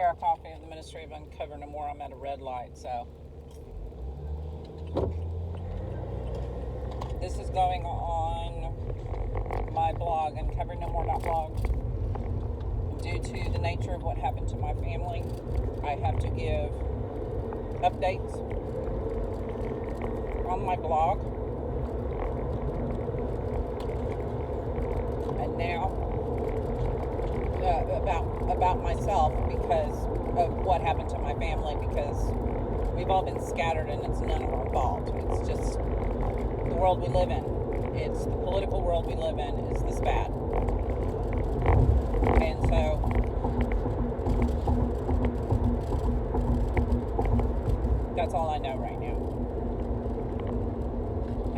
Beaty-Coffey of the Ministry of Uncover No More. I'm at a red light, so this is going on my blog, uncoverednomore.blog. Due to the nature of what happened to my family, I have to give updates on my blog. And now about myself because of what happened to my family, because we've all been scattered and it's none of our fault. It's just the world we live in. It's the political world we live in is this bad. And so that's all I know right now.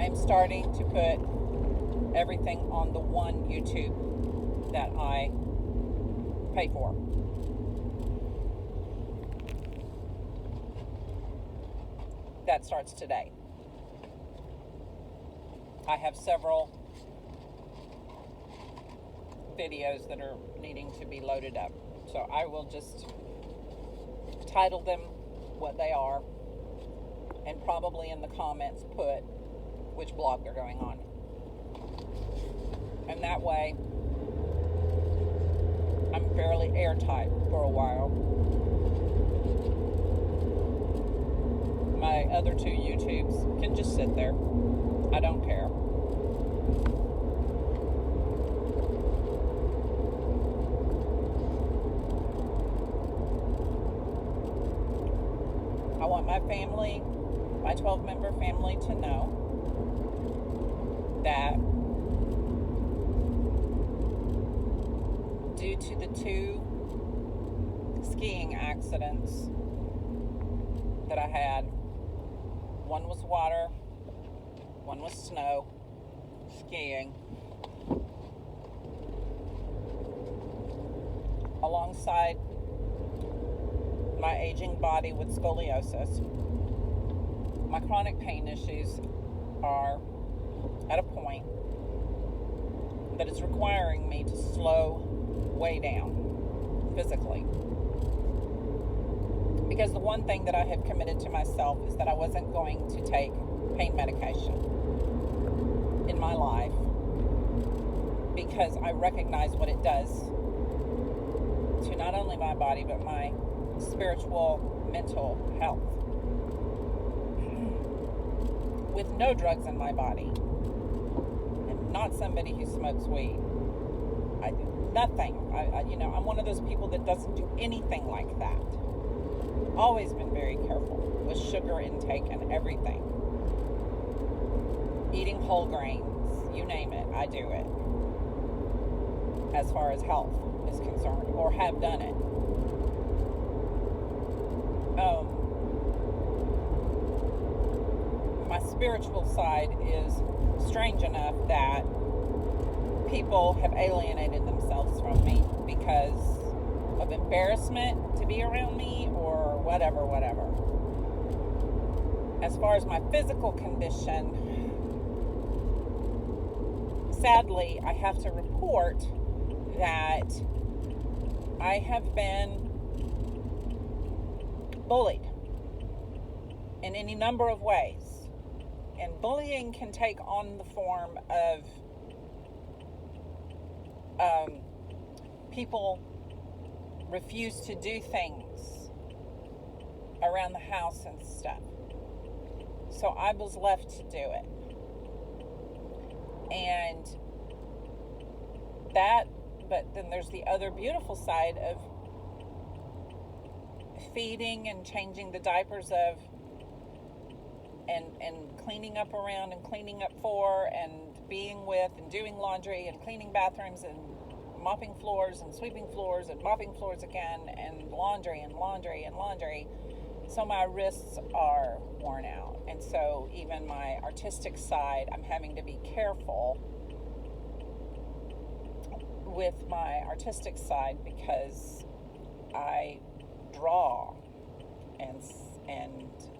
I'm starting to put everything on the one YouTube that I pay for. That starts today. I have several videos that are needing to be loaded up. So I will just title them what they are and probably in the comments put which blog they're going on. And that way I'm fairly airtight for a while. My other two YouTubes can just sit there. I don't care. I want my family, my 12-member family, to know that due to the two skiing accidents that I had, one was water, one was snow skiing, alongside my aging body with scoliosis, my chronic pain issues are at a point that it's requiring me to slow way down physically. Because the one thing that I have committed to myself is that I wasn't going to take pain medication in my life, because I recognize what it does to not only my body but my spiritual, mental health. With no drugs in my body, and not somebody who smokes weed, I do nothing. I'm one of those people that doesn't do anything like that. Always been very careful with sugar intake and everything. Eating whole grains, you name it, I do it. As far as health is concerned, or have done it. My spiritual side is strange enough that people have alienated themselves from me because of embarrassment to be around me or whatever. As far as my physical condition, sadly, I have to report that I have been bullied in any number of ways. And bullying can take on the form of people refuse to do things around the house and stuff. So I was left to do it. And that, but then there's the other beautiful side of feeding and changing the diapers of and cleaning up around and cleaning up for and being with and doing laundry and cleaning bathrooms and mopping floors and sweeping floors and mopping floors again and laundry. So my wrists are worn out. And so even my artistic side, I'm having to be careful with my artistic side because I draw and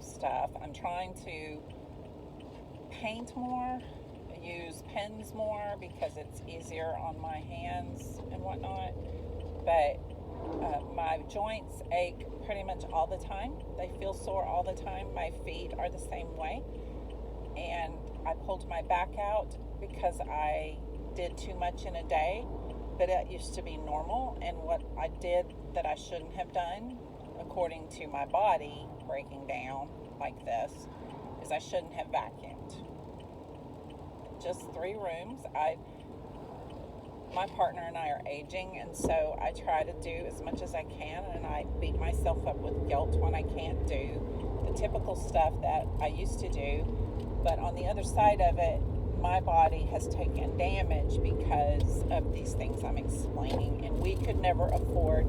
stuff. I'm trying to paint more, use pens more because it's easier on my hands and whatnot. But My joints ache pretty much all the time. They feel sore all the time. My feet are the same way. And I pulled my back out because I did too much in a day, but it used to be normal. And what I did that I shouldn't have done, according to my body breaking down like this, is I shouldn't have vacuumed. Just 3 rooms. My partner and I are aging, and so I try to do as much as I can, and I beat myself up with guilt when I can't do the typical stuff that I used to do. But on the other side of it, my body has taken damage because of these things I'm explaining, and we could never afford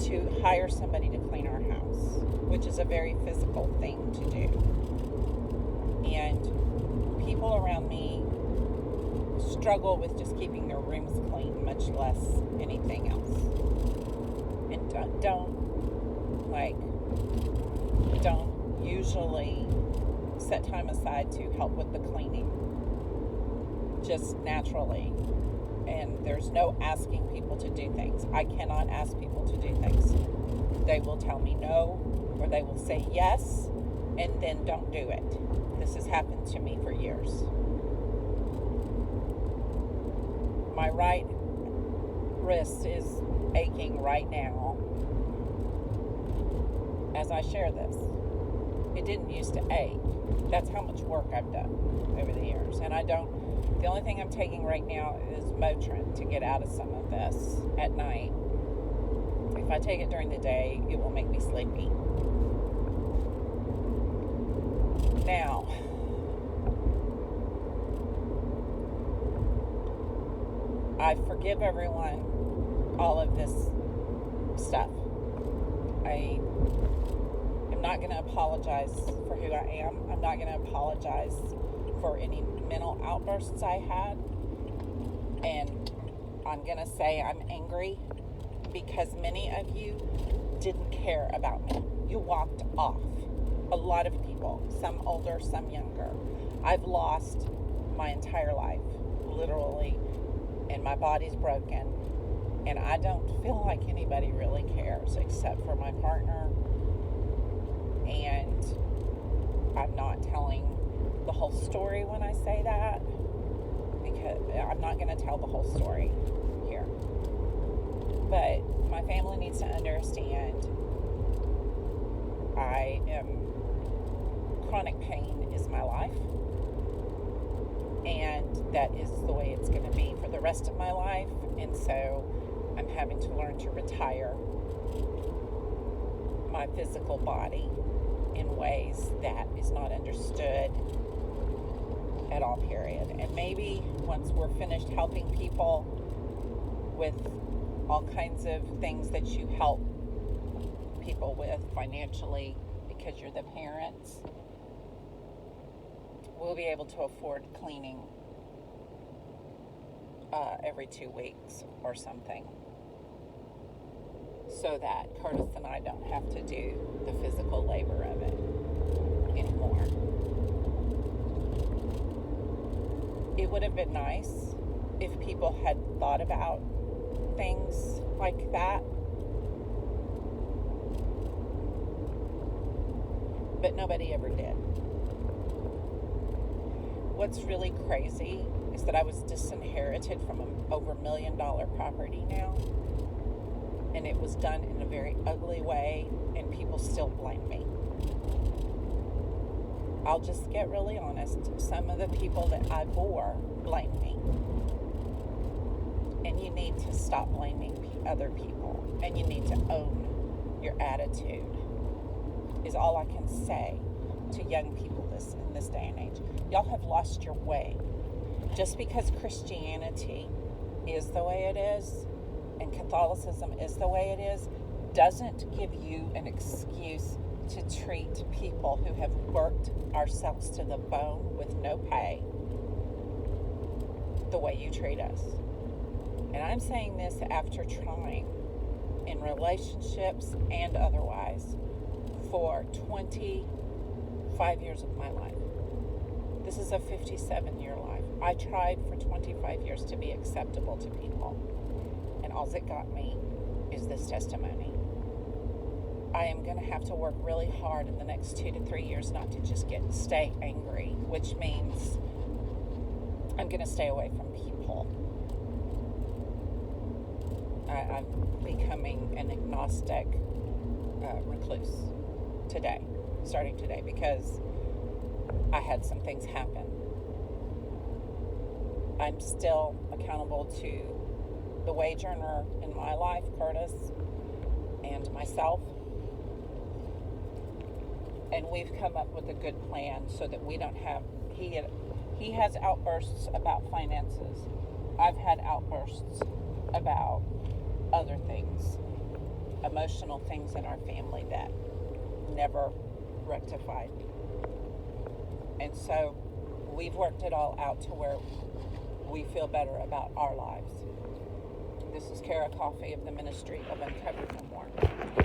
to hire somebody to clean our house, which is a very physical thing to do. And people around me struggle with just keeping their rooms clean, much less anything else. And don't usually set time aside to help with the cleaning, just naturally. And there's no asking people to do things. I cannot ask people to do things. They will tell me no, or they will say yes, and then don't do it. This has happened to me for years. My right wrist is aching right now as I share this. It didn't used to ache. That's how much work I've done over the years. And the only thing I'm taking right now is Motrin to get out of some of this at night. If I take it during the day, it will make me sleepy. Now, I forgive everyone all of this stuff. I am not going to apologize for who I am. I'm not going to apologize for any mental outbursts I had. And I'm going to say I'm angry because many of you didn't care about me. You walked off. A lot of people, some older, some younger. I've lost my entire life, literally, and my body's broken, and I don't feel like anybody really cares except for my partner. And I'm not telling the whole story when I say that, because I'm not going to tell the whole story here. But my family needs to understand chronic pain is my life, and that is the way it's going to be for the rest of my life. And so I'm having to learn to retire my physical body in ways that is not understood at all, period. And maybe once we're finished helping people with all kinds of things that you help people with financially because you're the parents, we'll be able to afford cleaning every 2 weeks or something, so that Curtis and I don't have to do the physical labor of it anymore. It would have been nice if people had thought about things like that, but nobody ever did. What's really crazy is that I was disinherited from an over $1 million property now, and it was done in a very ugly way, and people still blame me. I'll just get really honest. Some of the people that I bore blame me, and you need to stop blaming other people, and you need to own your attitude, is all I can say to young people in this day and age. Y'all have lost your way. Just because Christianity is the way it is and Catholicism is the way it is, doesn't give you an excuse to treat people who have worked ourselves to the bone with no pay the way you treat us. And I'm saying this after trying in relationships and otherwise for 25 years of my life. This is a 57-year life. I tried for 25 years to be acceptable to people, and all it got me is this testimony. I am going to have to work really hard in the next 2 to 3 years not to just stay angry, which means I'm going to stay away from people. I'm becoming an agnostic recluse starting today, because I had some things happen. I'm still accountable to the wage earner in my life, Curtis, and myself. And we've come up with a good plan so that we don't have, he has outbursts about finances. I've had outbursts about other things, emotional things in our family that never rectified. And so we've worked it all out to where we feel better about our lives. This is Beaty-Coffey of the Ministry of Uncovered No More.